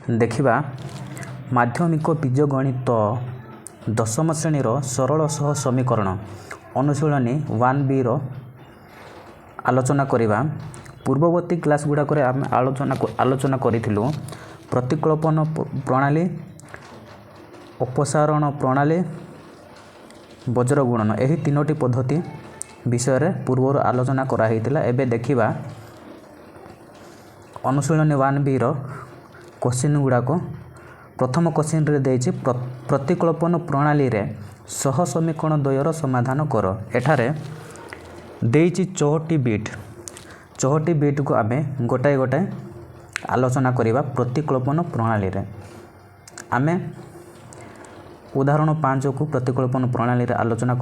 देखिबा माध्यमिक बीजगणित दशम श्रेणीर सरल सह समीकरण अनुशीलनी 1B रो आलोचना करिबा। पूर्ववर्ती क्लास गुड़ाक आलोचना करिथिलु प्रतिकल्पन प्रणाली, अपसारण प्रणाली, वज्र गुणन एही तीनोटी पद्धति विषय रे पूर्वर आलोचना कराइतिला। एबे देखिबा अनुशीलनी 1B रो क्वेश्चन गुड़ाक। प्रथम क्वेश्चन रे देछि प्रतिकल्पन प्रणाली रे सह समीकरण द्वयर समाधान कर। एठारे देछि 64 बिट। 64 बिट को आमे गोटाए गोटाए आलोचना करिबा। प्रतिकल्पन प्रणाली रे आमे उदाहरण 5 को प्रतिकल्पन प्रणाली रे आलोचना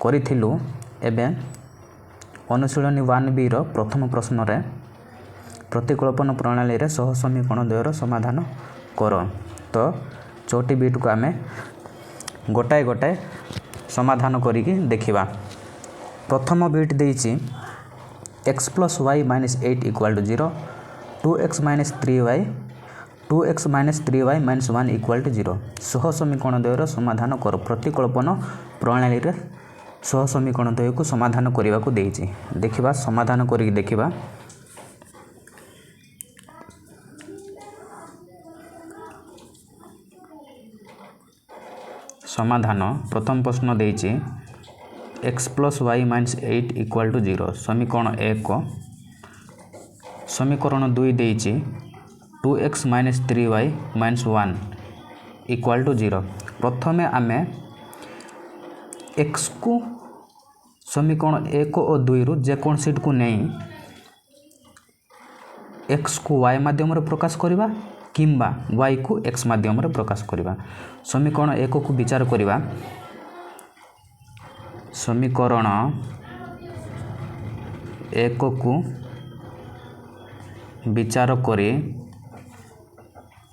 करिथिलु। एबे अनुशीलनी 1B रो प्रथम प्रश्न रे प्रतिकल्पन प्रणाली रे सह समीकरण द्वयर समाधान कर। तो 64 बिट को आमे गोटाए गोटाए समाधान करिकि देखिबा। प्रथम बिट देछि x + y - 8 = 0, 2x - 3y - 1 = 0। सह समीकरण द्वयर समाधान कर। प्रतिकल्पन प्रणाली रे सह समीकरण द्वय को समाधान करिबा को देछि। देखिबा समाधान करिकि देखिबा। समाधान प्रथम प्रश्न देछि x + y - 8 = 0 समीकरण 1। समीकरण 2 देछि 2x - 3y - 1 = 0। प्रथमे आमे x को समीकरण 1 और 2 रु जे कोन सीट को नहीं x को y माध्यम रे प्रकाश करिबा किंबा y को x माध्यम रे प्रकाश करिबा। समीकरण 1 को विचार करिबा। समीकरण 1 को विचार करी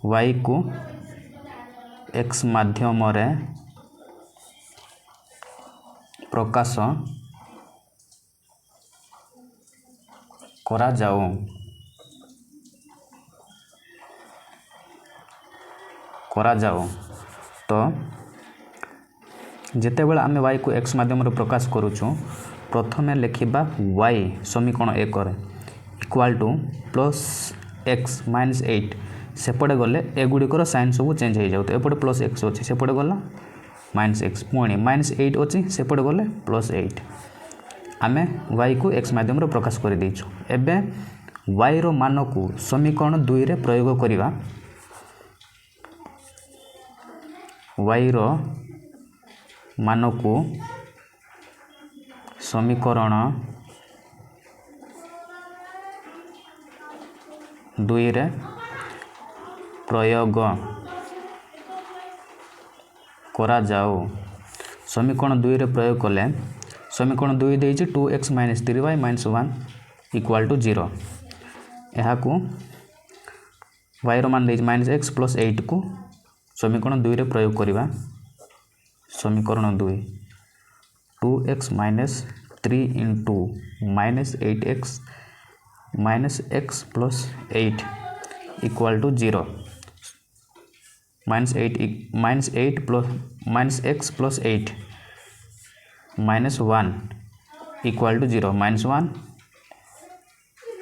y को x माध्यम रे प्रकाश करा जाऊ। तो जेते बेला आमे y को x माध्यम रे प्रकाश करूछु प्रथमे लिखिबा y समीकरण 1 रे इक्वल टू +x - 8 सेपटे गले ए गुडी साइन सब चेंज हो जाउ। एपटे +x अछि सेपटे गला -x पुणी -8 अछि सेपटे गले +8। आमे y को x माध्यम रे प्रकाश कर दैछु। एबे y रो मान को समीकरण 2 रे प्रयोग करिबा। y रो मान को समीकरण 2 रे प्रयोग करा जाओ। समीकरण 2 रे प्रयोग कले समीकरण 2 देछि 2x - 3y - 1 = 0। एहा को y रो मान देछि -x + 8 को समीकरण 2 रे प्रयोग करिबा। समीकरण 2 2x - 3 * -8x - x + 8 = 0 -8 - x + 8 - 1 = 0 -1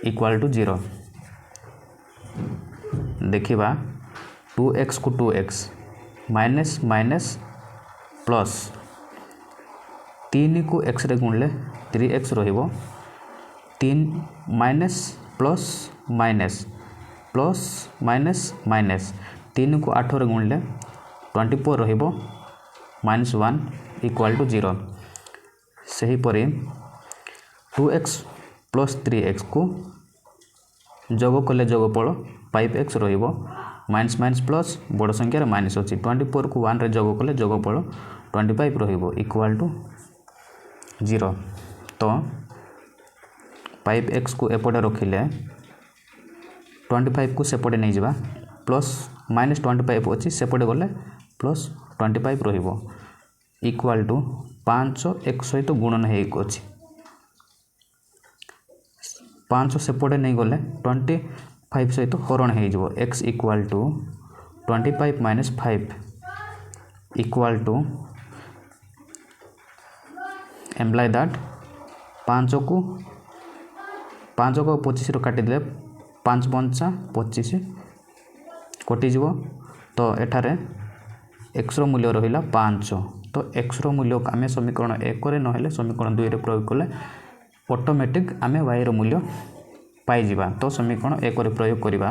= 0। देखिबा 2x को 2x माइनस माइनस प्लस 3 को x रे गुणले 3x रहिबो। 3 minus plus minus plus minus minus 3 को 8 रे गुणले 24 रहिबो -1 = 0। सही परे 2x + 3x को जोग कले जोगफल 5x रहिबो माइनस माइनस प्लस बड़ संख्या रे माइनस अछि 24 को 1 रे जोग कले जोगफल 25 रहिबो = 0। तो 5x को एपटे रखिले 25 को सेपटे नहीं जाबा प्लस माइनस 25 अछि सेपटे गले प्लस 25 रहिबो = 5 x सहित गुणन हेक अछि। 5 सेपटे नहीं गले 5 सहित हरण हो x equal to 25 minus 5 equal to imply that 5 को 25 काटिदे 5 पंचा 25 कटिज तो एठारे x रो मूल्य रहिला 5 तो x रो मूल्य आम समीकरण 1 रे नहेले समीकरण 2 रे प्रयोग कले ऑटोमेटिक आम y रो मूल्य पाइजिबा। तो समीकरण 1 रे प्रयोग करिबा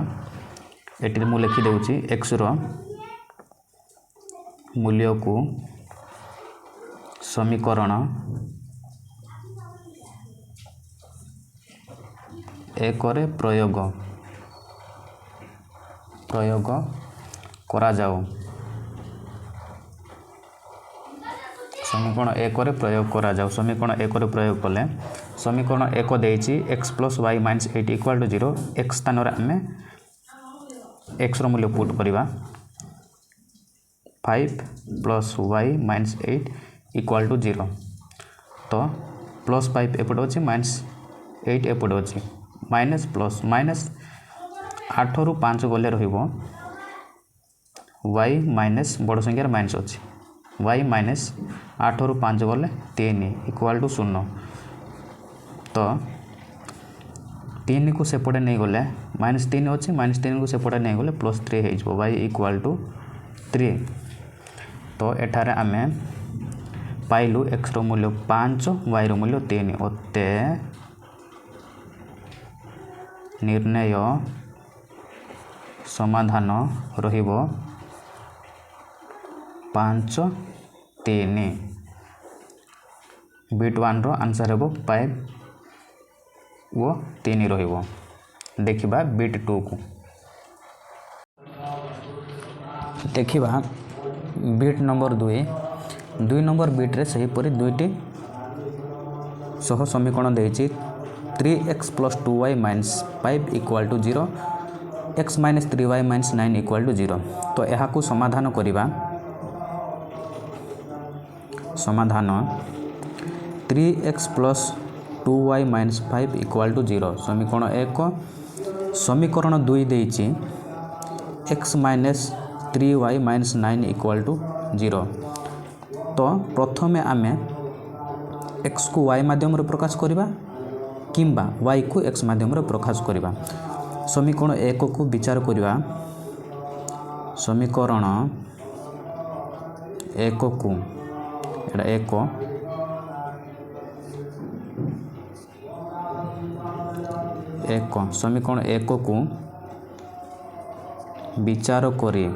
एटी मु लिखि देउची x रो मूल्य को समीकरण 1 रे प्रयोग करा जाओ। समीकरण 1 रे प्रयोग करा जाओ। समीकरण 1 रे प्रयोग कले समीकरण 1 देइछि x + y - 8 = 0 x स्थान रे आमे x रो मूल्य पुट करिबा 5 + y - 8 = 0 तो +5 एपट अछि -8 एपट अछि माइनस प्लस माइनस 8 रु 5 गले रहिबो y माइनस बड़ संख्या माइनस अछि y माइनस 8 रु 5 गले 3 = 0 तो 3 को सेपटे नहीं गले -3 अच्छे -3 को सेपटे नहीं गले +3 हो y = 3 तो एठारे आमे पाइलु x रो मूल्य 5 y रो मूल्य 3 अते निर्णय समाधान रहिबो 5 3 बिट 1 रो आंसर हेबो 5 वो 3 रहिबो। देखिबा बिट 2 को देखिबा बिट नंबर 2 नंबर बिट रे सही परि दुईटी सह समीकरण देइछि 3x + 2y - 5 = 0 x - 3y - 9 = 0 तो यहाँ को समाधान करिबा समाधान 3x + 2y - 5 = 0 समीकरण 1 समीकरण 2 देइछि x - 3y - 9 = 0 तो प्रथमे आमे x को y माध्यम रे प्रकाश करिबा किंबा y को x माध्यम रे प्रकाश करिबा। समीकरण 1 को विचार करिबा समीकरण 1 को एटा 1 समीकरण 1 को विचार करी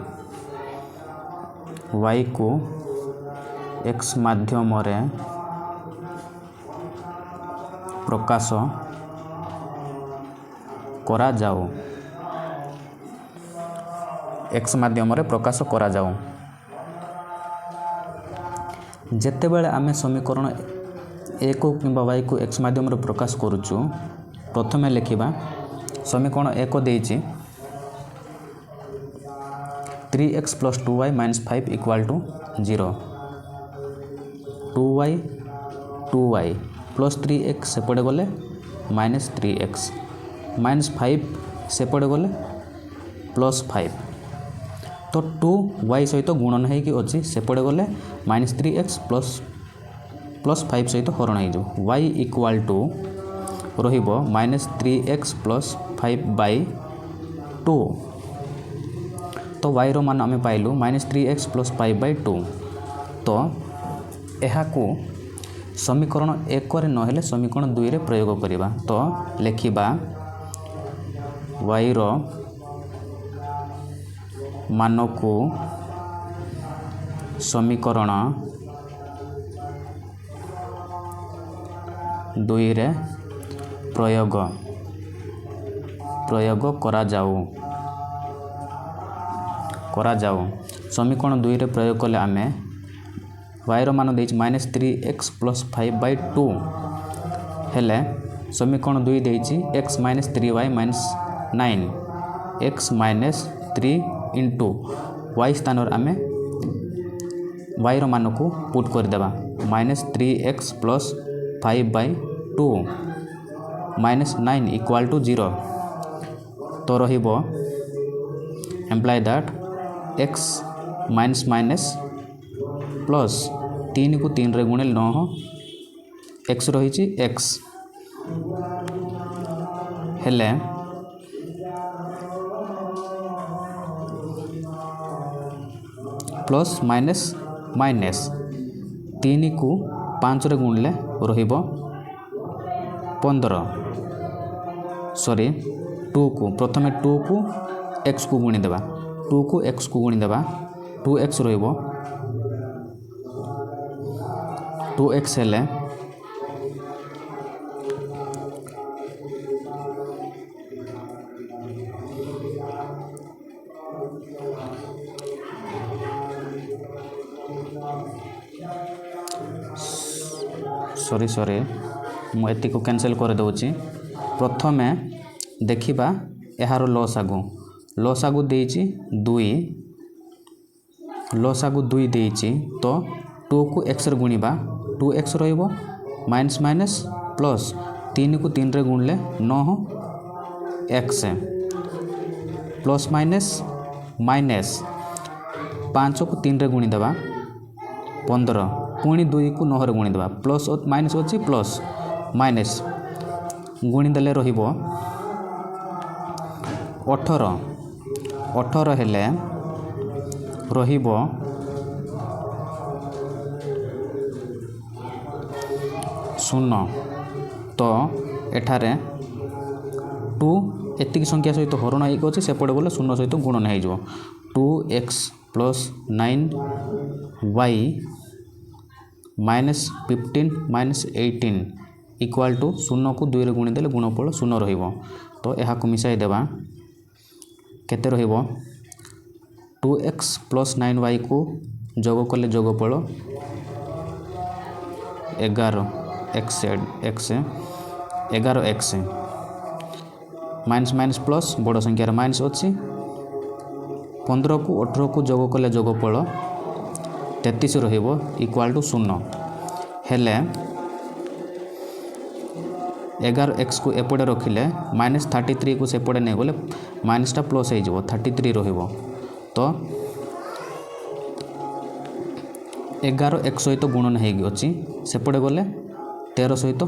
y को x माध्यम रे प्रकाश करा जाओ x माध्यम रे प्रकाश करा जाओ जेते बेले आमे समीकरण 1 किंबा y को x माध्यम रे प्रकाश करूछु प्रथमे लिखिबा समीकरण 1 देइछि 3x + 2y - 5 = 0 2y + 3x सेपटे गले -3x -5 सेपटे गले +5 तो 2y सहित गुणन है कि अच्छी सेपटे गले -3x +5 सहित हरण हो y = रहिबो -3x + 5/2 तो y रो मान आमे पाइलु -3x + 5/2 तो एहा को समीकरण 1 रे नहेले समीकरण 2 रे प्रयोग करिबा तो लिखिबा y रो मान को समीकरण 2 रे प्रयोग करा जाओ समीकरण 2 रे प्रयोग कले आमे y रो मान देइछ -3x + 5/2 हेले समीकरण 2 देइछ x - 3y - 9 x - 3 into y स्थान आमे y रो मान को पुट कर देबा -3x + 5/2 - 9 = 0 तो रहिबो employ that x minus minus plus 3 को 3 रे गुणे 9 एक्स रही एक्स हेले प्लस माइनस माइनस 3 को 5 रे गुणले रहिबो 15 सॉरी 2 को प्रथमे 2 को x को गुणी देबा 2 को x को गुणी देबा 2x रहिबो 2x हेले सॉरी मु एति को कैंसिल कर दउची प्रथमे देखिबा एहार लसागु देइची 2 लसागु 2 देइची तो 2 को x रे गुणीबा 2x रहिबो माइनस माइनस प्लस 3 को 3 रे गुणले 9 x प्लस माइनस माइनस 5 को 3 रे गुणी देबा 15 पुणी 2 को 9 रे गुणी देबा प्लस माइनस अछि प्लस माइनस गुणी देले रहिबो 18 हेले रहिबो 0 तो एठारे 2 एतिक संख्या सहित हरण एक अछि सेपटे बोले 0 सहित गुणन हे जो 2x plus 9y minus 15 minus 18 equal to 0 को 2 रे गुणी देले गुणफल 0 रहिबो तो एहा को मिसाई देबा केते रहिबो 2x प्लस 9y को जोग कले जोगफल 11x माइनस माइनस प्लस बड़ संख्यार माइनस अछि 15 को 18 को जोग कले जोगफल 33 रहिबो इक्वाल टू 0 हेले 11x को एपटे रखिले माइनस 33 को सेपटे नहीं गले माइनसटा प्लस हो 33 रहिबो तो 11x सहित गुणन हो अच्छी सेपटे गले 13 सहित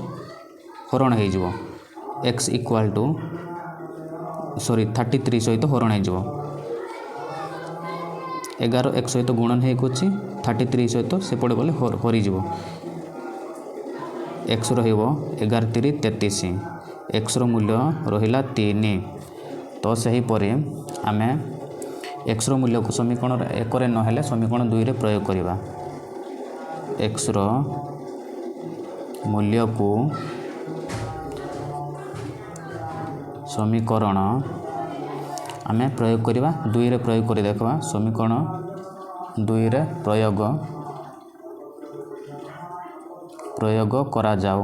हरण हो x इक्वाल टू 33 सहित हरण हो 11x सहित गुणन हो 33 सहित सेपटे गले हरी एक्स रहिबो 11 3 33 एक्स रो मूल्य रहिला 3 तो सही परे आमे एक्स रो मूल्य को समीकरण 1 रे न हेले समीकरण 2 रे प्रयोग करिबा एक्स रो मूल्य को समीकरण आमे प्रयोग करिबा 2 रे प्रयोग करि देखबा समीकरण 2 रे प्रयोग करा जाऊ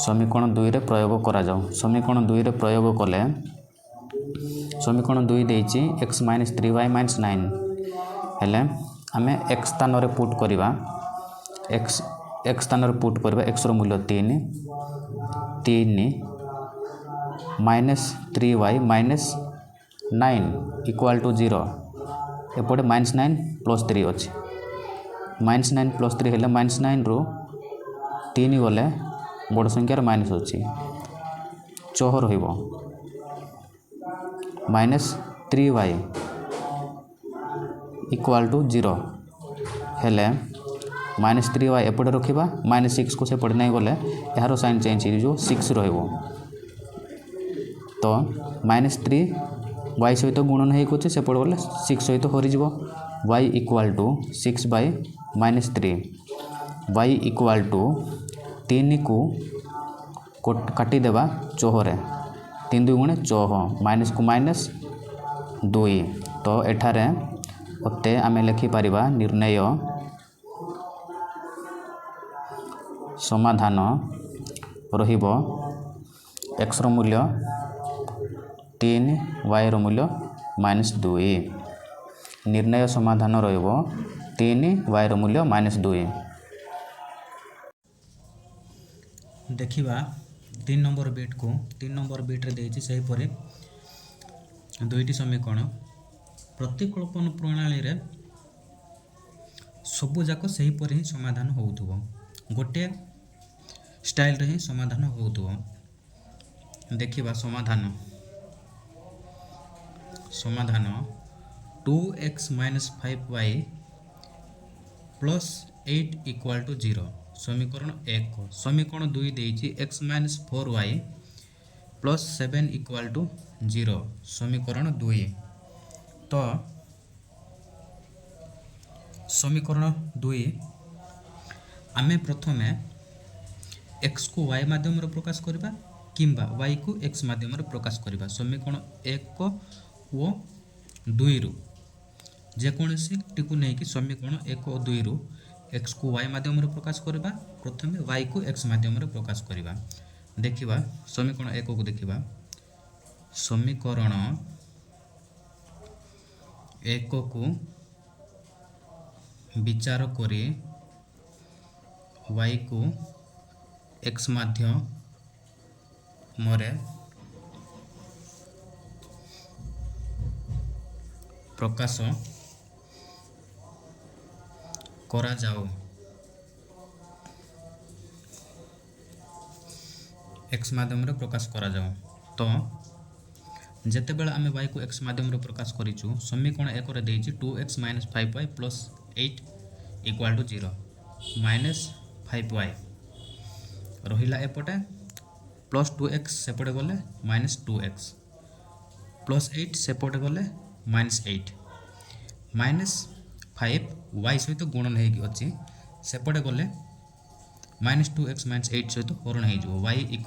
समीकरण 2 रे प्रयोग करा जाऊ समीकरण 2 रे प्रयोग कले समीकरण 2 देइची x - 3y - 9 हेले आमे x स्थान रे पुट करिबा x स्थान रे पुट करिबा x रो मूल्य 3 -3y - 9 इक्वल टू 0 एपटे -9 + 3 अछि -9 + 3 हेले -9 रो 3 गले बड़ संख्यार माइनस अछि 4 रहिबो -3y इक्वल टू 0 हेले -3y एपटे रखिबा -6 को सेपटे नहीं गले यार साइन चेंज हो 6 रहिबो तो -3y सहित गुणन हे कोचे सेपटे गले 6 सहित हरि जिवो y equal to 6/-3 y equal to 3 को काटी देबा 4 रे 3 2 गुणे 4 माइनस को माइनस 2 तो एठारे ओते आमे लिखि परिबा निर्णय समाधान रहिबो x रो मूल्य 3 y रो मूल्य -2 निर्णय समाधान रहिबो 3 y रो मूल्य -2 देखिबा 3 नंबर बिट को 3 नंबर बिट्रे देती सेहीपरि दुईटी समीकरण प्रतिकल्पन प्रणाली रे सबुजाक सेहीपरि ही समाधान होउथुबो गोटे स्टाइल रे ही समाधान होउथुबो। देखिबा समाधान 2x - 5y + 8 = 0 समीकरण 1 समीकरण 2 देइछि x - 4y + 7 = 0 समीकरण 2 तो समीकरण 2 आमे प्रथमे x को y माध्यम रे प्रकाश करबा किंबा y को x माध्यम रे प्रकाश करबा समीकरण 1 ओ 2 रु जेकोसी टी को नहीं कि समीकरण 1 और 2 रु x को y माध्यम रे प्रकाश करबा प्रथमे y को x माध्यम रे प्रकाश करबा। देखिबा समीकरण 1 को देखिबा समीकरण 1 को विचार करी y को x माध्यम मोरे प्रकाश करा जाओ x माध्यम रे प्रकाश करा जाओ तो जेते बेला आमे y को x माध्यम रे प्रकाश करिछु समीकरण 1 रे देइछि 2x - 5y + 8 = 0 -5y रहिला एपटे +2x सेपटे गले -2x +8 सेपटे गले -8 -5 y सहित गुणन हेकि अछि सेपटे गले -2x - 8 सहित हरण हे जो y =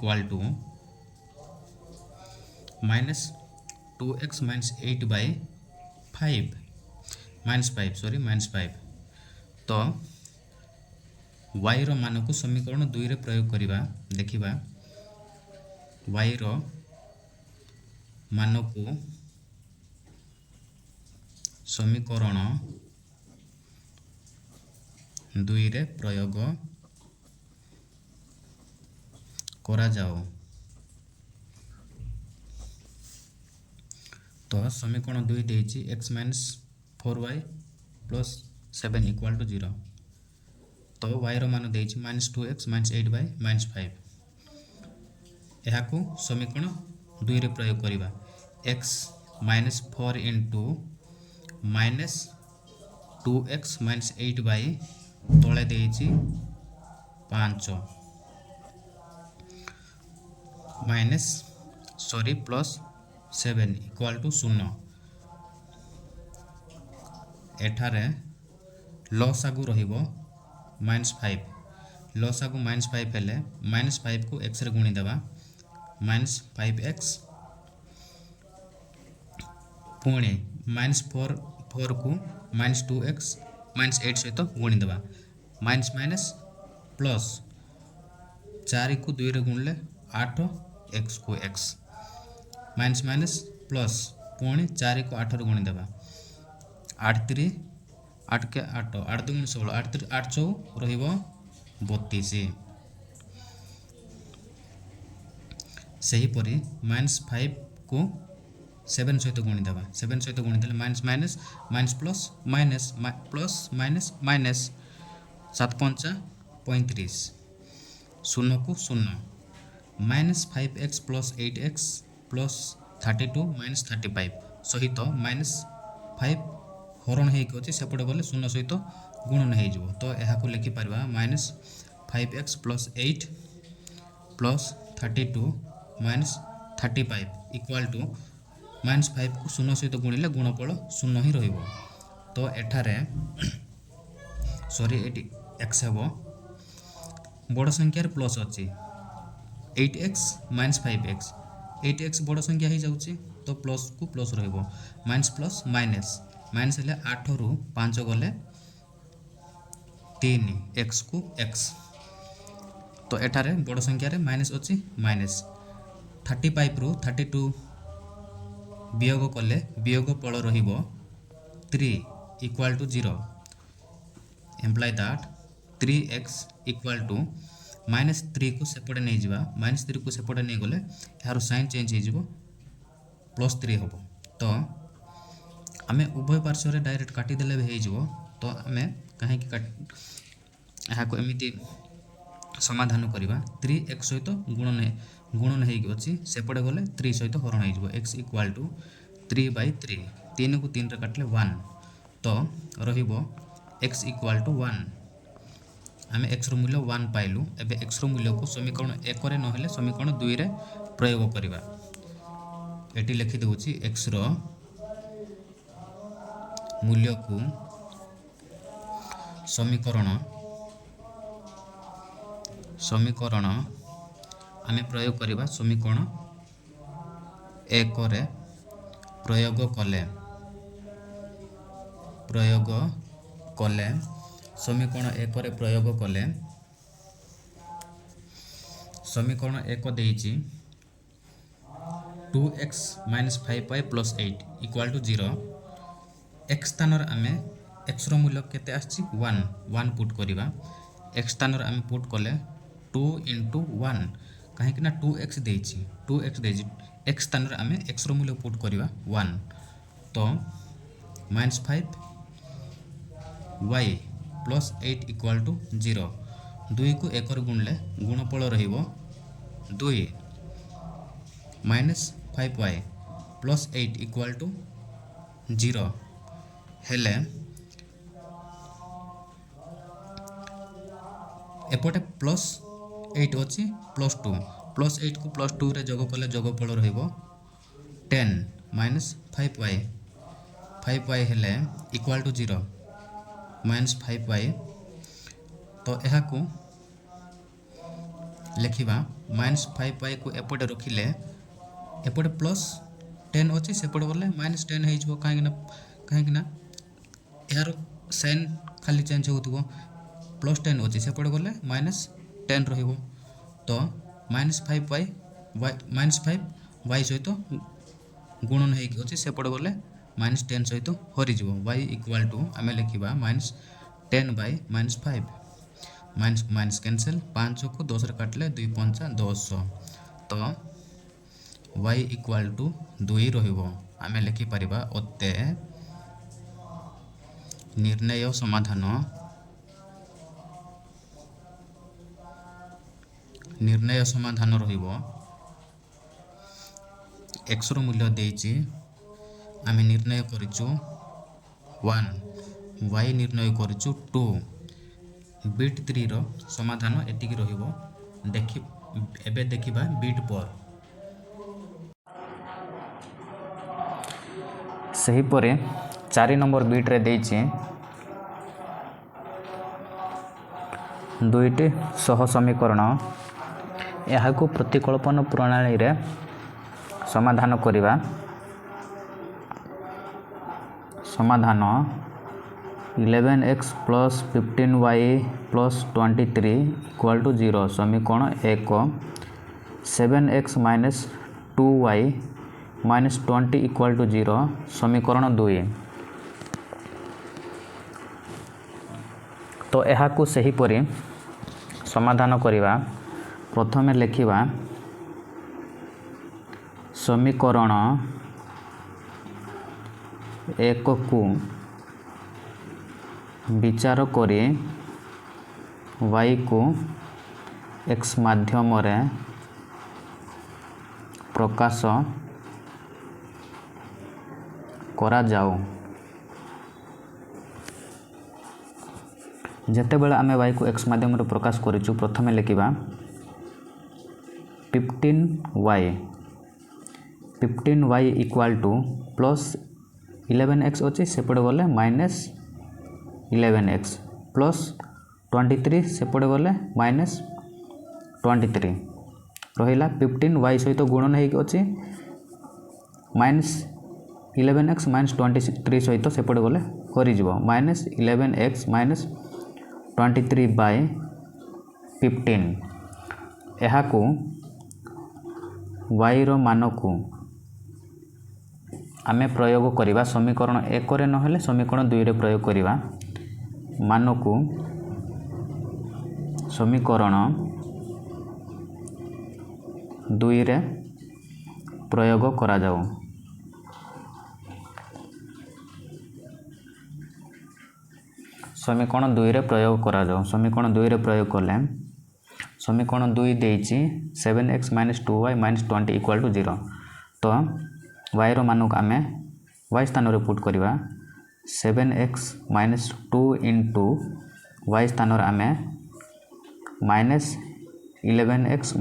-2x - 8 by 5 -5 तो y रो मान को समीकरण 2 रे प्रयोग करिबा। देखिबा y रो मान को समीकरण 2 रे प्रयोग करा जाओ तो समीकरण 2 देइछि x - 4y + 7 = 0 तो y रो मान देइछि -2x - 8 by -5 एहा को समीकरण 2 रे प्रयोग करिबा x - 4 - 2x - 8 by तळे देइछि 5 +7 = 0 एठारे लसागु रहिबो -5 लसागु -5 हेले -5 को x रे गुणी देबा -5x पुणी -4 को -2x -8 सहित गुणी देबा माइनस प्लस 4 को 2 रे गुणले 8x को x माइनस प्लस पुणी 4 को 8 रे गुणी देबा 8 3 8 के 8 8 2 16 8 3 8 4 रहिबो 32 सही परी -5 को 7 सहित गुणी देबा 7 सहित गुणी देले माइनस प्लस माइनस 7 5 35 0 को 0 -5x + 8x + 32 - 35 सहित -5 हरण हेकि अछि सेपटे गले 0 सहित गुणन हे जिवो तो एहा को लिखि परबा -5x + 8 + 32 - 35 = -5 को 0 सहित गुणिले गुणफल 0 ही रहिबो तो एठारे सॉरी एटी x हेबो बड़ संख्यार प्लस अछि 8x - 5x 8x बड़ संख्या ही जाउछि तो प्लस को प्लस रहिबो माइनस प्लस माइनस माइनस हेले 8 रु 5 गले 3 x को x तो एठारे बड़ संख्या रे माइनस अछि माइनस 35 रु 32 वियोग कले वियोग फल रहिबो 3 = 0 imply that 3x = -3 को सेपटे नहीं जावा -3 को सेपटे नहीं गले यार साइन चेंज हो +3 हम तो आम उभय पार्श्व डायरेक्ट काटिदेले भी हो तो आम कहीं यहाँ एमती समाधान करवा 3x सहित गुणन होगी सेपटे गले 3 सहित हरण हो x इक्वाल टू 3/3 3 को 3 रे काटिले 1 तो रहिबो x इक्वाल टू 1 आम x रो मूल्य 1 पाइलु एबे x रो मूल्य को समीकरण 1 रे नहेले समीकरण 2 रे प्रयोग करवा एटी लिखि देउछि x रो मूल्य को समीकरण आम प्रयोग करवा समीकरण 1 रे प्रयोग कले समीकरण 1 रे प्रयोग कले समीकरण 1 देइछि 2x - 5y + 8 equal to 0 x स्थान आम x रो मूल्य केते आछि 1 पुट करवा x स्थान आम पुट कले 2 × 1 कहीं 2x देइछि x स्थान आम x रो मूल्य पुट करवा 1 तो -5y + 8 इक्वल टू 0 2 को 1 गुणले गुणफल रहिबो 2 -5y + 8 इक्वल टू 0 हेले एपटे +8 अच्छी +2 +8 को +2 रे जोग कले जोगफल रहिबो 10 -5y हेले इक्वल टू 0 -5y तो यह को लिखिबा -5y को एपटे रखिले एपटे +10 अच्छी सेपटे गले -10 हो कहीं यार साइन खाली चेंज होथबो +10 अच्छी सेपटे गले -10 रहिबो तो -5y सहित गुणन होगी अच्छी सेपटे गले -10 सहित हरिଯିव y इक्वल टू आम लिखा -10/-5 माइनस कैंसल 5 को 10 रे काटिले 2 × 5 = 10 तो y इक्वल टू 2 रहिबो आम लिखिपर अते निर्णय समाधान रहिबो x रो मूल्य देइछि आम निर्णय करिछु 1 y निर्णय करिछु 2 बिट 3 रो समाधान एतिकी रहिबो एबे देखिबा बिट पर सही परे 4 नंबर बिट रे देइछि दुईटी सह समीकरण यहाँ को प्रतिकल्पन प्रणाली रे समाधान करिवा समाधान 11x + 15y + 23 इक्वल टू 0 समीकरण 1 7x - 2y - 20 इक्वल टू 0 समीकरण 2 तो यहाँ को सही परी समाधान करिवा प्रथमे लिखिबा समीकरण 1 को विचार करी y को x माध्यम रे प्रकाश करा जाओ जेते बेला आमे y को x माध्यम रे प्रकाश करिछु प्रथमे लिखिबा 15y इक्वल टू +11x अच्छी सेपटे गले -11x +23 सेपटे गले -23 रहिला 15y सहित गुणन होगी अच्छी -11x -23 सहित सेपटे गले हरिजिव -11x -23/15 यहाँ को y रो मान को आमे प्रयोग करिबा समीकरण 1 रे नहेले समीकरण 2 रे प्रयोग करिबा मान को समीकरण दुई रे प्रयोग करा जाऊ। समीकरण 2 रे प्रयोग करा जाऊ। समीकरण 2 रे प्रयोग कले समीकरण 2 देइछि 7x - 2y - 20 = 0। तो y रो मानक आमे y स्थान रे पुट करबा 7x - 2 * y स्थान रे आमे -11x -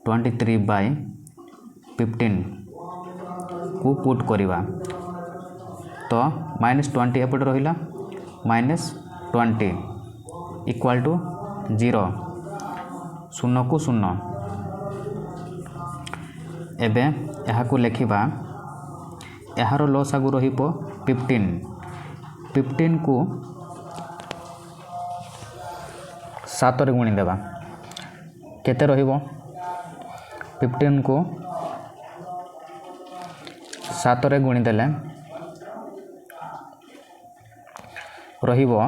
23/15 को पुट करबा। तो -20 एपट रहिला -20 = 0 शून्य को शून्य। एबे यहाँ को लिखिबा यार लसागु रहिबो 15 को 7 रे गुणी देबा केते रहिबो 15 को 7 रे गुणी देले रहिबो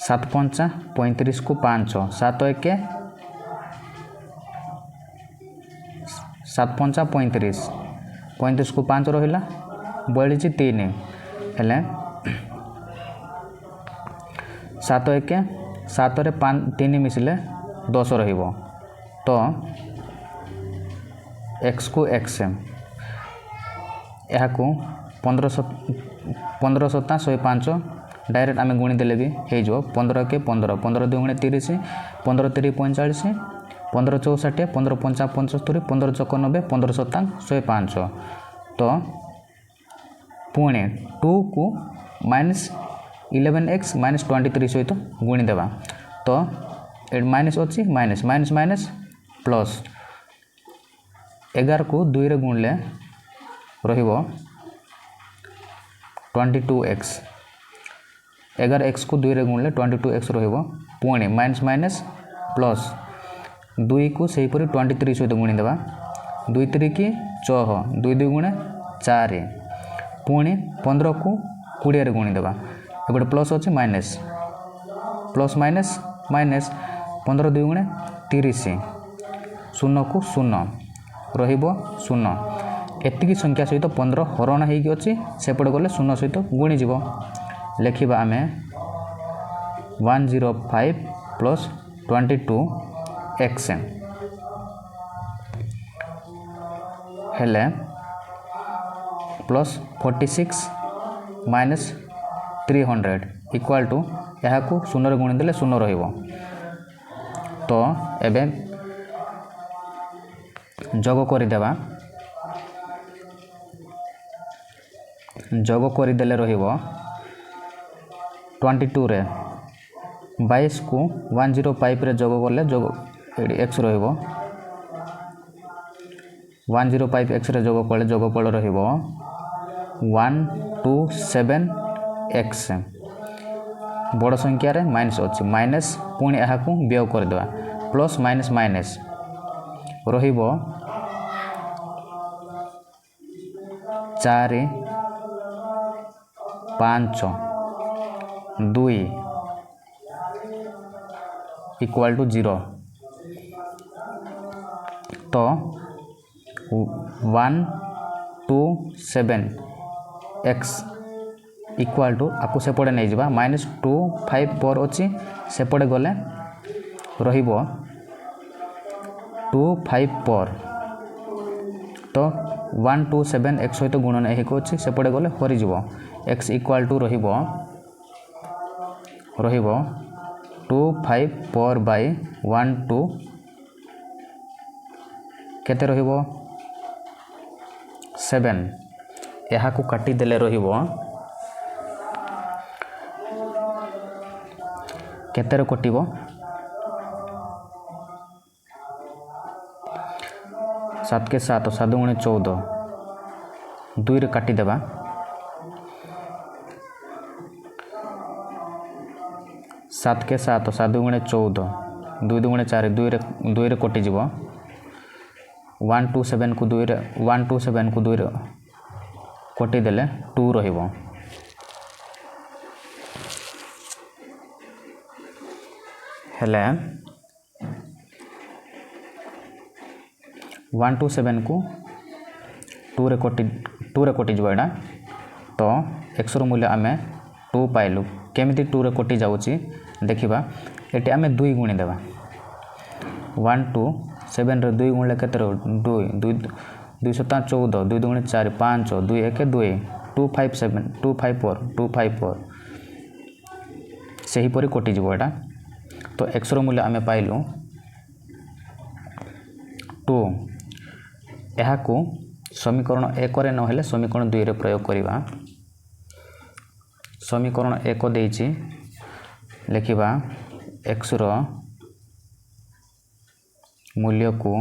7 × 5 = 35 को 5 7 × 1 7 × 5 = 35 35 को 5 रहिला बळिछि 3 हेले 7 × 1 7 रे 3 मिसिले 10 रहिबो। तो x को x यहाँ को 15 सता 105 डायरेक्ट आमे गुणी देले भी हे जो 15 के 15 15 2 × 30 15 3 45 15 64 15 5 75 15 94 15 सता 105। तो पुणे 2 को -11x - 23 सहित गुणी देबा। तो ए माइनस अच्छी माइनस माइनस माइनस प्लस 11 को 2 रे गुणले रहिबो 22x 11x को 2 रे गुणले 22x रहिबो पुणे माइनस माइनस प्लस 2 को सही परि 23 सहित गुणी देबा 2 3 की 6 2 2 गुणे 4 पुणे 15 को 20 रे गुणी देबा एबे प्लस अछि माइनस प्लस माइनस माइनस 15 2 गुणे 30 शून्य को शून्य रहिबो शून्य एतिकी संख्या सहित 15 हरण हेकी अछि सेपड गले शून्य सहित गुणी जीवो लेखिबा आमे 105 + 22x हेले प्लस 46 - 300 = यहाँ को शून्य गुणी देले शून्य रहिबो। तो एबे जोग करिदेले रहिबो 22 रे 22 को 105 रे जोग करले जोग x रहिबो 105x रे जोग करले जोगफल रहिबो 127x बड़ संख्या रे माइनस अछि माइनस पुणी यहाँ को व्यय कर देबा प्लस माइनस माइनस रहिबो 4 5 2 = 0। तो 127x = आपको सेपटे नहीं जावा -254 अच्छी सेपटे गले रहिबो 254 तो 127x सहित गुणन एक अच्छी सेपटे गले हरी जीवो x = रहिबो 254/12 केते रहिबो 7 यहाँ को काटी देले रहिबो केते रे कटिबो 7 के 7 7 × 14 2 रे काटी देबा 7 के 7 7 × 14 2 2 × 4 2 रे कटि जीवो 127 को 2 रे 127 को 2 रे कटि देले 2 रहिबो हेले 1 टू 7 को 2 रे कटिज एटा तो x मूल्य आम 2 पाइलु केमिति 2 रे कटि जाउची देखिबा एटी आम 2 गुणी देबा 1 टू 7 रे 2 गुणले केते 2 2 2 7 14 2 गुणे 4 5 2 1 2 2 5 7 2 5 4 2 5 4 सही परि कटि जबो एटा तो x मूल्य आम पाइलु 2 यहाँ को समीकरण 1 रे नहेले समीकरण 2 रे प्रयोग करिबा समीकरण 1 देइछि लिखिबा x रो मूल्य को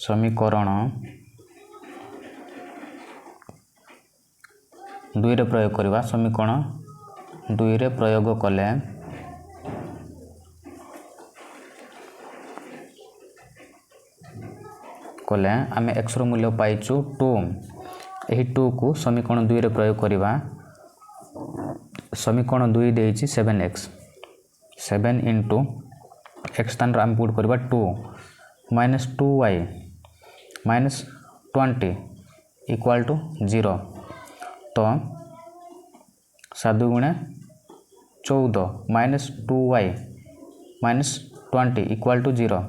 समीकरण 2 रे प्रयोग करिबा समीकरण 2 रे प्रयोग कले आम x रो मूल्य पाइछु 2 एही 2 को समीकरण 2 रे प्रयोग करिबा समीकरण 2 देइछि 7x 7 इंटू x स्थान रे आम पुट करिबा 2 minus 2y minus 20 equal to 0 तो 7 गुणे 14 minus 2y minus 20 equal to 0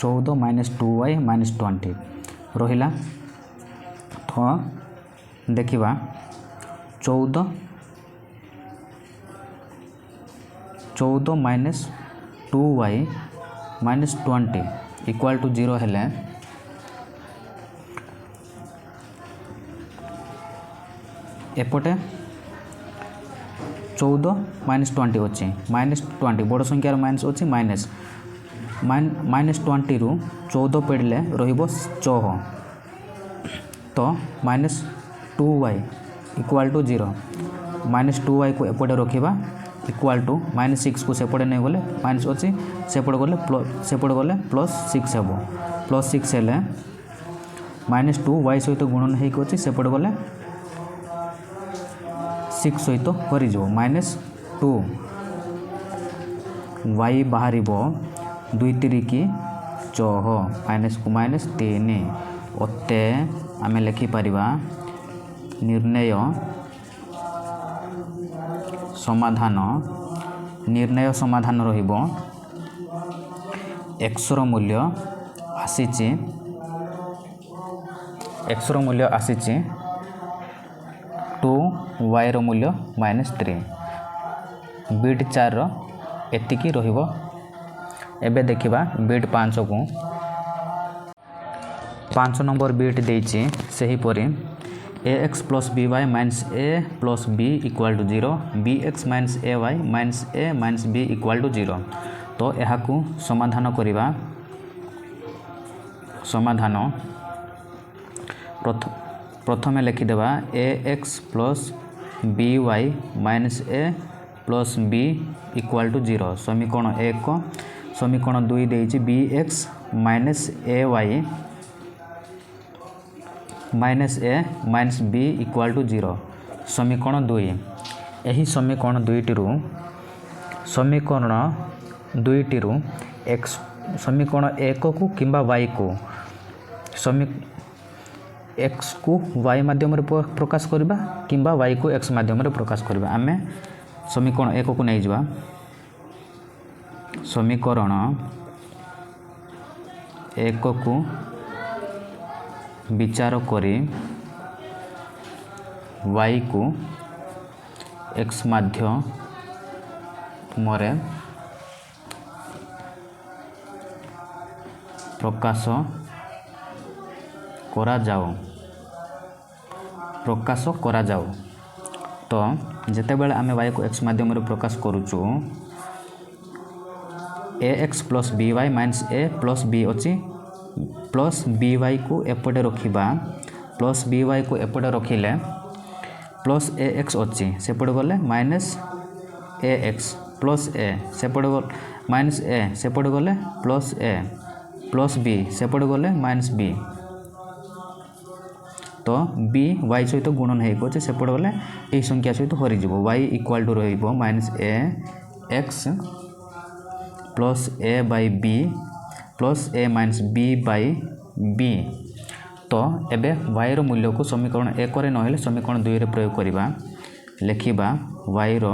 14 minus 2y minus 20 रहिला तो देखिबा 14 minus 2y minus 20 equal to 0 हेले एपटे 14 माइनस 20 अच्छी माइनस 20 बड़ संख्यार माइनस अच्छी माइनस 20 रु 14 पेड़े रहिबो 6 तो minus 2y equal to 0 minus 2y को एपटे रखिबा इक्वल टू माइनस 6 को सेपटे नहीं गले माइनस अच्छी सेपटे गले प्लस 6 हेबो प्लस 6 हेले माइनस 2y सहित गुणन हेक अच्छी सेपटे गले 6 सहित हरिजो माइनस 2 y बाहर 2 3 की 6 माइनस को माइनस 3 ओते आम लिखिपर निर्णय समाधान रहिबो x रो मूल्य आसीची 2y रो मूल्य माइनस 3 बिट 4 रो एतिकी रहिबो एबे देखिबा बिट 5 को 5 नंबर बिट देइछि सही परि ax plus by minus a plus b equal to 0 bx minus ay minus a minus b equal to 0 तो यहाँ को समाधान करिबा समाधान प्रथमे लिखिदेबा ax plus by minus a plus b equal to 0 समीकरण 1 समीकरण 2 देइछि bx minus ay minus a minus b equal to 0 समीकरण 2 यही समीकरण 2 टी x समीकरण 1 को किंबा y को x को y माध्यम रे प्रकाश करबा किंबा y को x माध्यम रे प्रकाश करबा आमे समीकरण 1 को नहीं जबा समीकरण 1 को विचार करी y को x माध्यम मरे प्रकाश करा जाओ तो जेते बेले आमे y को x माध्यम रे प्रकाश करूचु ax plus by minus a plus b अच्छी प्लस by को एपटे रखिबा प्लस by को एपटे रखिले प्लस ax अच्छी सेपटे गले माइनस ax प्लस a सेपटे माइनस a सेपटे गले प्लस a प्लस b सेपटे गले माइनस b तो b y सहित गुणन हेको छै सेपटे गले एही संख्या सहित हरि जबो y इक्वल टू रहइबो minus a x plus A by B plus A minus B by B. तो एबे y रो मूल्य को समीकरण 1 रे नहेले समीकरण 2 रे प्रयोग करिबा। लिखिबा y रो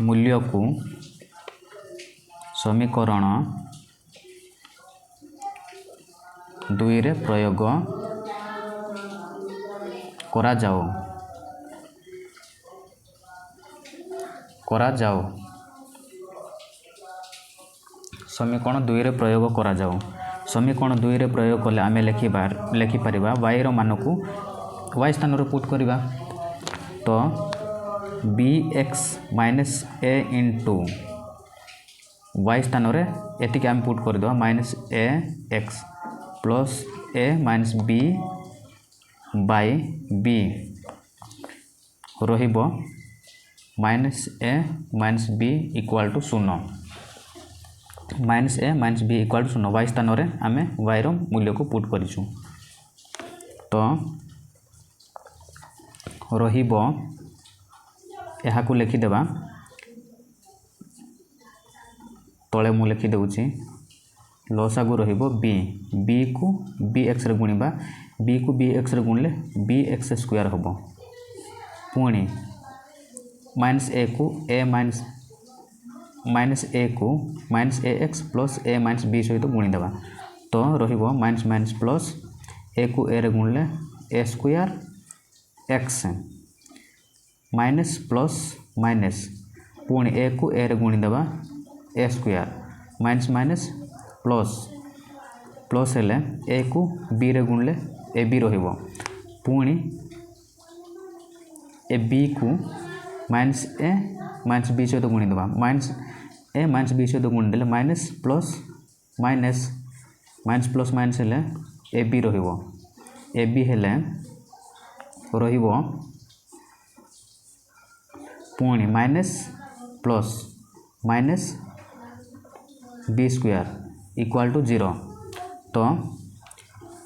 मूल्य को समीकरण 2 रे प्रयोग करा जाओ समीकरण 2 रे प्रयोग करा जाओ। समीकरण 2 रे प्रयोग कले आमे लिखि परिबा y रो मान को y स्थान रे पुट करिबा। तो bx minus a into y स्थान रे एतिके आम पुट कर दो minus a x plus a minus b by b रहिबो minus a minus b equal to 0। Minus a minus b equal to 0 y स्थान रे आमे y रो मूल्य को पुट करिछु। तो रहिबो एहा को लिखि देबा तळे मु लिखि देउछि लसागु रहिबो b को bx रे गुणिबा b को bx रे गुणले bx स्क्वायर हबो। पुणी माइनस a को a माइनस a को minus ax plus a minus b सहित गुणी देबा। तो रहिबो माइनस माइनस प्लस a को a रे गुणले a square x minus plus minus पुणी a को a रे गुणी देबा a square minus minus plus plus हेले a को b रे गुणले a b रहिबो। पुणी ए b को माइनस a माइनस b सहित गुणी देबा। माइनस a माइनस b सहित गुणी देले माइनस प्लस माइनस हेले ए b रहिबो। ए b हेले रहिबो पुणी minus plus minus b square equal to 0। तो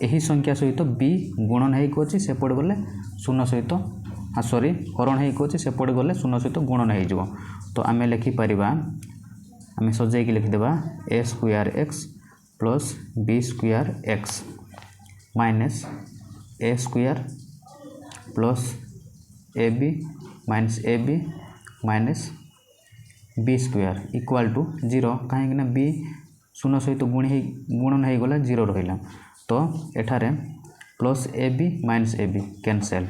यही संख्या सहित b गुणन है कोछि से पड़ गले 0 सहित सॉरी हरण है कोछि से पड़ गले 0 सहित गुणन है जिवो। तो आमे लिखि परिबा आमे सजाई के लिखि देबा a square x plus b square x minus a square plus ab minus ab minus b square equal to 0 कहीं ना b 0 सहित गुणन है गला 0 रहिला। तो एठारे plus ab minus ab cancel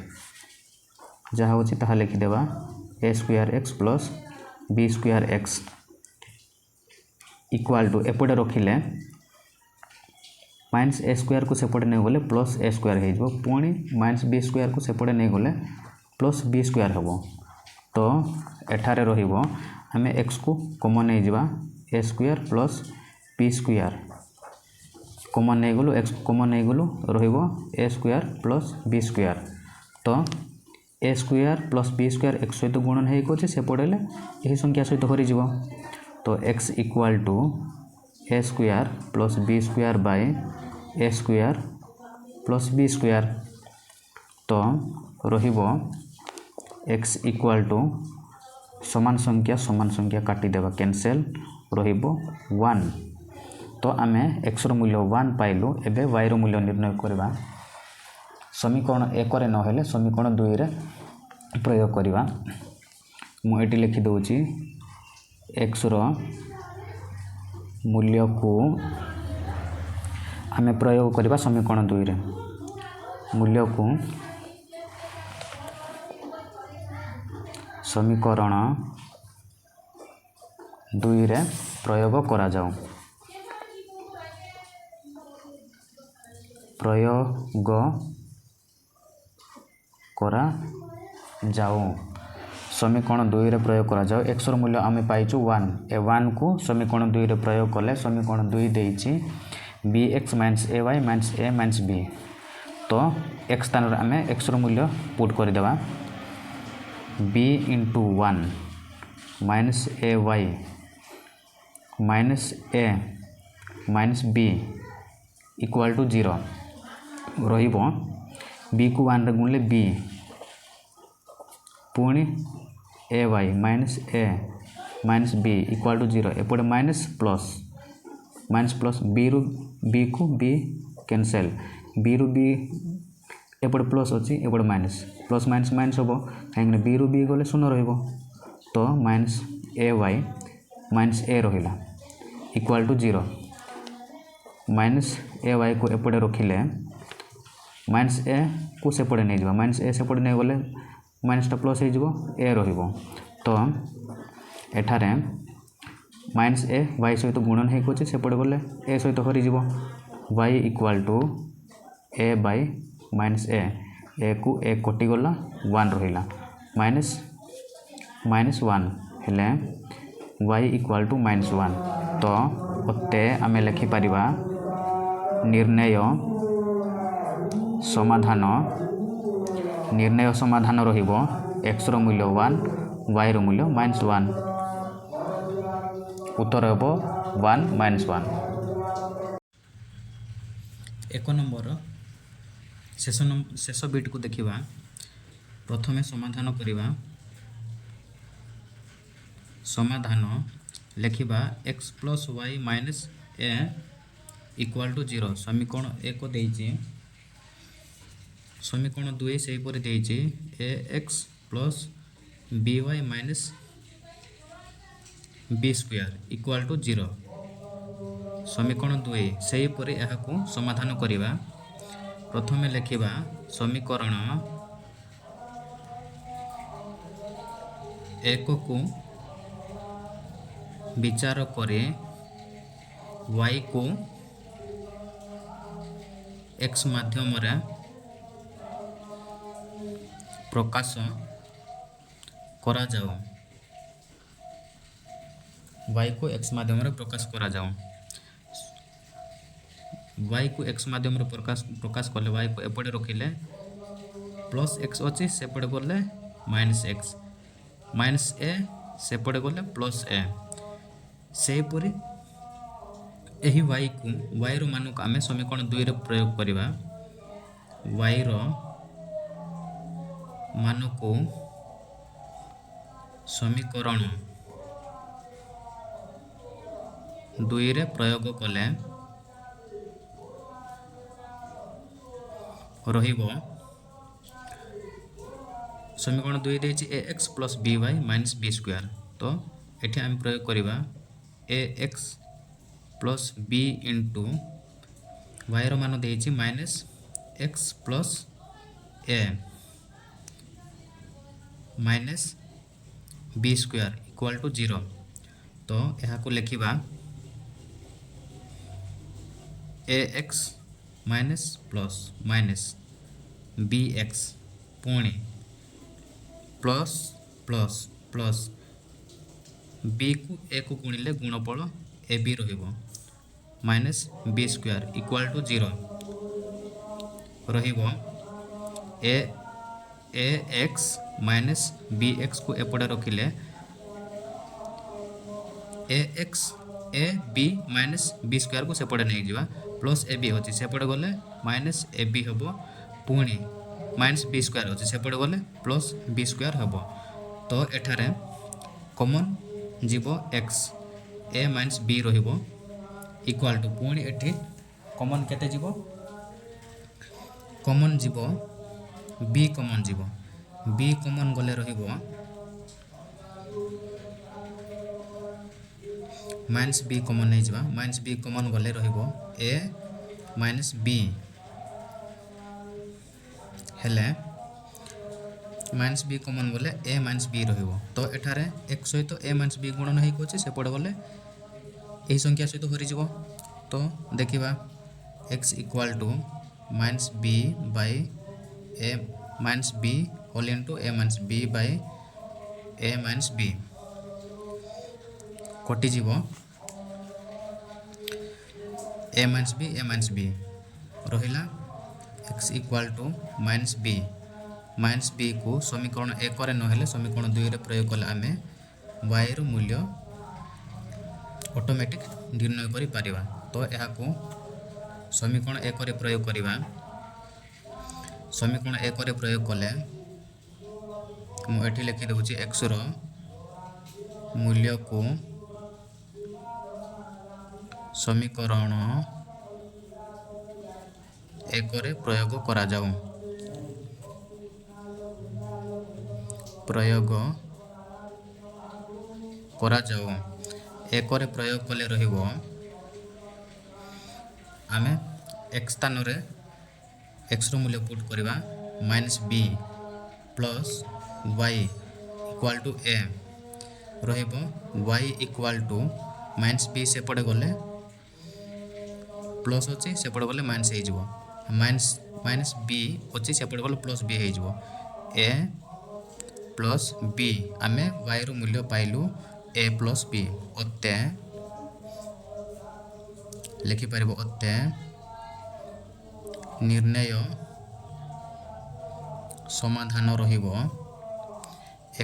जहाँ होछि ताहा लिखि देबा a square x plus b square x equal to एपटे रखिले माइनस a स्क्वायर को सेपटे नहीं गले प्लस a स्क्वायर है जो पुणी माइनस b स्क्वायर को सेपटे नहीं गले प्लस b स्क्वायर हबो। तो एठारे रहिबो हमें x को कॉमन नहीं जिबा a square plus b square common नहीं गलो x कॉमन नहीं गलो रहिबो a square plus b square. तो a square plus b square x सहित गुणन है कोछि से पड़ेले यही संख्या सहित हरि जिवो। तो x equal to a square plus b square by a square plus b square. तो रहिबो x इक्वल टू समान संख्या काटी देबा कैंसल रहिबो 1। तो आमे x रो मूल्य 1 पाइलु। एबे y रो मूल्य निर्णय करबा। समीकरण 1 रे न हेले समीकरण 2 रे प्रयोग करबा। मु एटी लिखि दउची x रो मूल्य को आमे प्रयोग करबा समीकरण 2 रे मूल्य को समीकरण 2 रे प्रयोग करा जाओ। समीकरण 2 रे प्रयोग करा जाओ। x रो मूल्य आमे पाइछु 1 ए 1 को समीकरण 2 रे प्रयोग कले समीकरण 2 देइछि bx minus ay minus a minus b। तो x स्थान रे आमे x रो मूल्य पुट कर देबा b into 1 minus ay minus a minus b equal to 0 रहिबो b को 1 रे गुणले b पुणी ay minus a minus B equal to 0 एपटे माइनस प्लस बी रु बी को बी कैंसल बी रु बी एपटे प्लस अच्छी एपटे माइनस प्लस माइनस माइनस हम कहीं बी रु बी गले शून्य रहिबो तो minus A Y minus A रहिला equal to 0 minus A Y को एपटे रखिले माइनस ए को सेपटे नहीं जावा माइनस ए सेपटे नहीं गले माइनसटा प्लस हो ए रहिबो तो एठारे माइनस ए वाई सहित गुणन हो सेपटे गले ए सहित हरिज Y equal to A by minus A को ए कटिगला 1 रहिला माइनस माइनस 1 हेले वाई इक्वाल टू माइनस 1 तो अते आमे लिखिपर निर्णय समाधान रहिबो एक्स रो मूल्य 1 वाई रो मूल्य -1 उत्तर हेबो 1 -1 एक नंबर शेष बिट को देखिबा प्रथमे समाधान करिबा समाधान लिखिबा x प्लस Y minus A equal to 0 समीकरण 1 देइछि समीकरण 2 से पर देइछि A X plus B Y minus B square equal to 0 समीकरण 2 से पर यहाकू समाधान करिबा प्रथमे लिखिबा समीकरण 1 को विचार करे y को x माध्यम रे प्रकाश करा जाओ y को x माध्यम रे प्रकाश करा जाओ y को x माध्यम रे प्रकाश कले y को एपटे रखिले प्लस x अच्छी सेपटे गले माइनस x माइनस ए सेपटे गले प्लस ए सेहीपरि यही y को y रो मान को आमे समीकरण 2 रे प्रयोग करिबा y रो मान को समीकरण 2 रे प्रयोग कले रहिबो समीकरण 2 देछि A X plus B Y minus B square तो एठी आम प्रयोग करिबा A X plus B into Y रो मान देछि minus X plus A minus B square equal to 0 तो यह को लिखिबा A X minus plus minus B X पुणी प्लस प्लस प्लस बी को ए को गुणिले गुणफल ए बी रहिबो minus B square equal to 0 रहिबो A X minus B X को एपटे रखिले A X A B minus B square को सेपटे नहीं जावा प्लस ए बी होची सेपटे गले माइनस ए बी हबो पुणी माइनस बी स्क्वायर होची सेपटे गले प्लस बी स्क्वायर हबो तो एठारे कॉमन जीवो एक्स ए माइनस बी रहिबो इक्वल टू पुणी एठी कॉमन केते जीवो कॉमन जीवो बी कॉमन गले रहिबो माइनस बी कॉमन नहीं जावा माइनस बी कॉमन गले रहिबो ए माइनस बी हेले माइनस बी कॉमन गले ए माइनस बी रहिबो तो एठारे एक सहित ए माइनस बी गुणन हेइ कोछि सेपड गले एही संख्या सहित हरि जिवो तो देखिबा x equal to minus B by A minus B whole into A minus B by A minus B कटि जीवो ए माइनस बी रहिला x equal to minus B को समीकरण 1 रे नहेले समीकरण 2 रे प्रयोग कले आमे y रो मूल्य ऑटोमेटिक निर्णय करि पारिबा तो यहा को समीकरण 1 रे प्रयोग करिबा समीकरण 1 रे प्रयोग कले मु एठी लिखि दउची x रो मूल्य को समीकरण 1 रे प्रयोग करा जाऊ। प्रयोग करा जाऊ 1 रे प्रयोग कले रहिबो आमे x स्थान रे x रो मूल्य पुट करबा -b plus y equal to a रहिबो y इक्वल टू -b से पड़े गले प्लस अछि से पड़े गले माइनस हे जिवो माइनस b अछि से पड़े गले प्लस b हे जिवो a प्लस b आमे y रो मूल्य पाइलु a प्लस b अते लिखि परिबो अते निर्णय समाधान रहिबो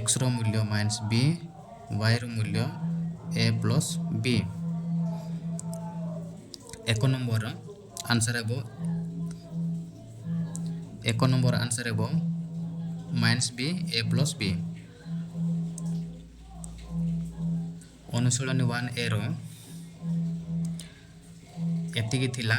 x रो मूल्य -b y रो मूल्य a plus b। 1 number answer हेबो 1 नंबर आंसर हेबो -b a प्लस b। अनुशीलनी 1 ए रो एतिकी थिला।